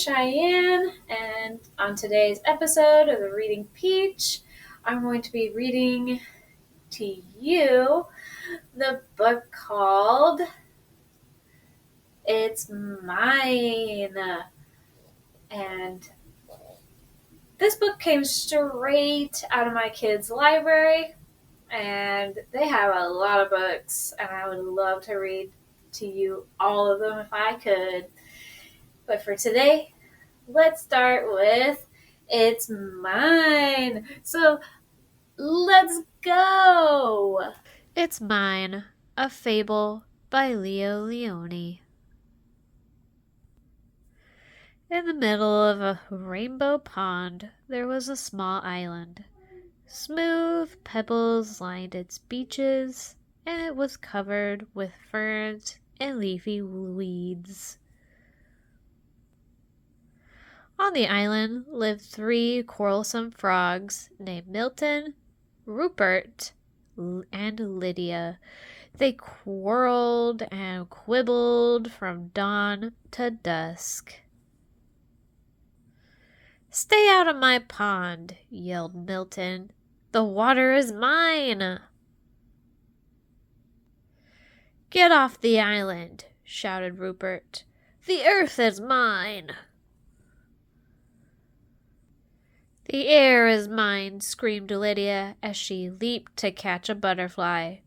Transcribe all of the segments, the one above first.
Cheyenne, and on today's episode of the Reading Peach, I'm going to be reading to you the book called It's Mine. And this book came straight out of my kids' library, and they have a lot of books, and I would love to read to you all of them if I could. But for today, let's start with It's Mine. So let's go. It's Mine, a Fable by Leo Lionni. In the middle of a rainbow pond, there was a small island. Smooth pebbles lined its beaches, and it was covered with ferns and leafy weeds. On the island lived 3 quarrelsome frogs named Milton, Rupert, and Lydia. They quarreled and quibbled from dawn to dusk. "Stay out of my pond," yelled Milton. "The water is mine." "Get off the island," shouted Rupert. "The earth is mine." "The air is mine," screamed Lydia as she leaped to catch a butterfly.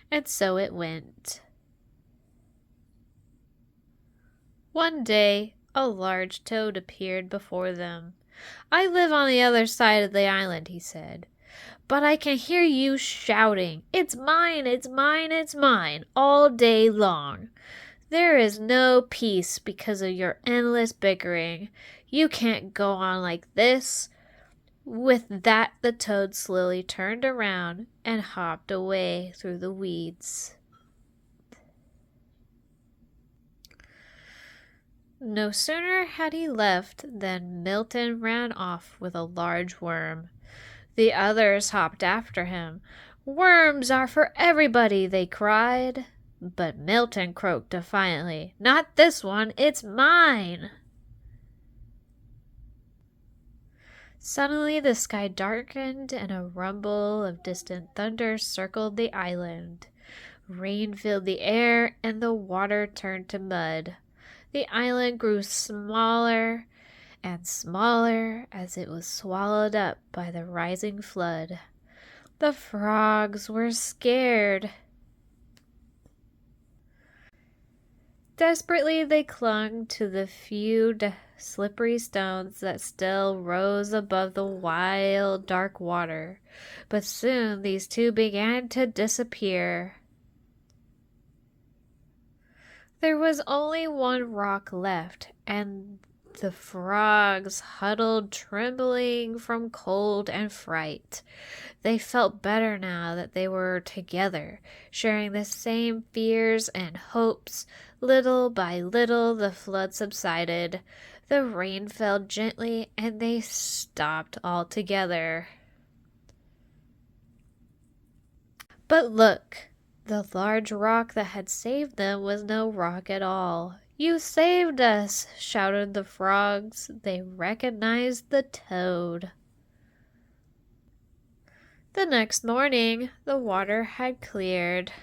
And so it went. One day, a large toad appeared before them. "I live on the other side of the island," he said, "but I can hear you shouting, 'It's mine, it's mine, it's mine,' all day long. There is no peace because of your endless bickering. You can't go on like this." With that, the toad slowly turned around and hopped away through the weeds. No sooner had he left than Milton ran off with a large worm. The others hopped after him. "Worms are for everybody," they cried. But Milton croaked defiantly, "Not this one, it's mine." Suddenly the sky darkened and a rumble of distant thunder circled the island. Rain filled the air and the water turned to mud. The island grew smaller and smaller as it was swallowed up by the rising flood. The frogs were scared. Desperately, they clung to the few slippery stones that still rose above the wild, dark water. But soon these too began to disappear. There was only one rock left, and the frogs huddled trembling from cold and fright. They felt better now that they were together, sharing the same fears and hopes. Little by little the flood subsided. The rain fell gently, and they stopped altogether. But look! The large rock that had saved them was no rock at all. "You saved us!" shouted the frogs. They recognized the toad. The next morning, the water had cleared.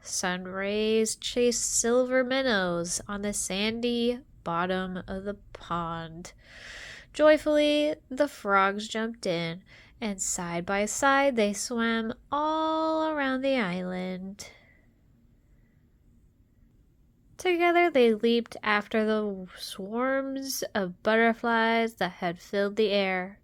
Sun rays chased silver minnows on the sandy bottom of the pond. Joyfully, the frogs jumped in, and side by side they swam all around the island. Together they leaped after the swarms of butterflies that had filled the air.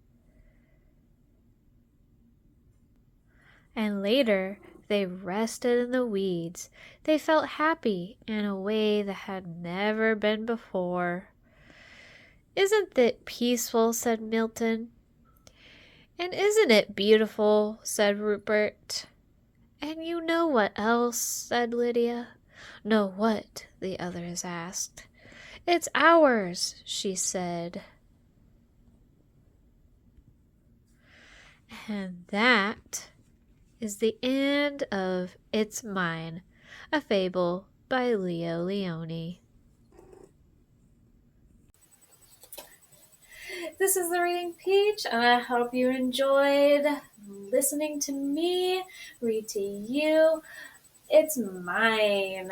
And later, they rested in the weeds. They felt happy in a way that had never been before. "Isn't it peaceful?" said Milton. "And isn't it beautiful?" said Rupert. "And you know what else?" said Lydia. "Know what?" the others asked. "It's ours," she said. And that is the end of It's Mine, a Fable by Leo Lionni. This is the Reading Peach, and I hope you enjoyed listening to me read to you. It's mine.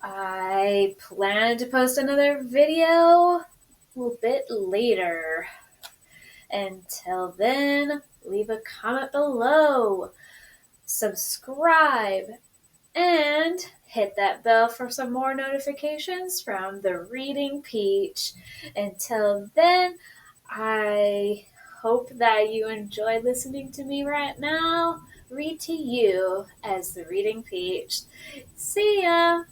I plan to post another video a little bit later. Until then, leave a comment below, subscribe, and hit that bell for some more notifications from the Reading Peach. Until then, I hope that you enjoy listening to me right now read to you as the Reading Peach. See ya!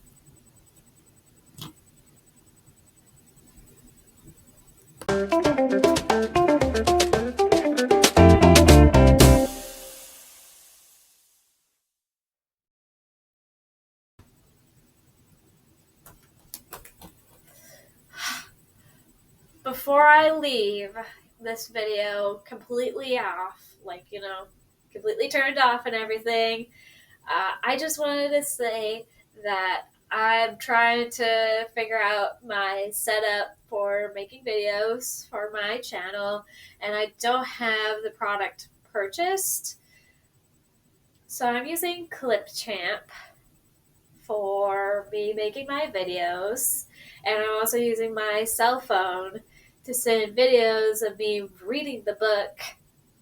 Before I leave this video completely off, completely turned off and everything, I just wanted to say that I'm trying to figure out my setup for making videos for my channel, and I don't have the product purchased. So I'm using Clipchamp for me making my videos, and I'm also using my cell phone to send videos of me reading the book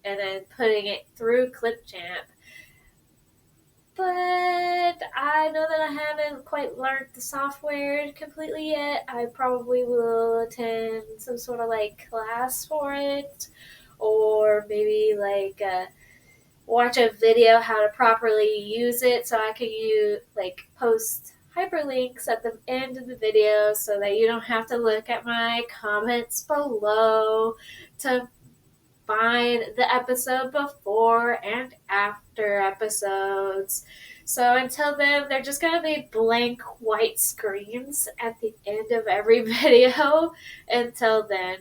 and then putting it through Clipchamp. But I know that I haven't quite learned the software completely yet. I probably will attend some sort of class for it, or maybe watch a video how to properly use it so I can post hyperlinks at the end of the video so that you don't have to look at my comments below to find the episode before and after episodes. So until then, they're just going to be blank white screens at the end of every video. Until then,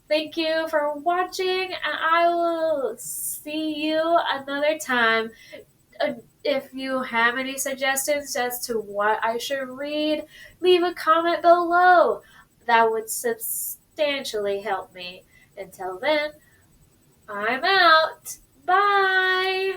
thank you for watching, and I will see you another time. If you have any suggestions as to what I should read, leave a comment below. That would substantially help me. Until then, I'm out. Bye.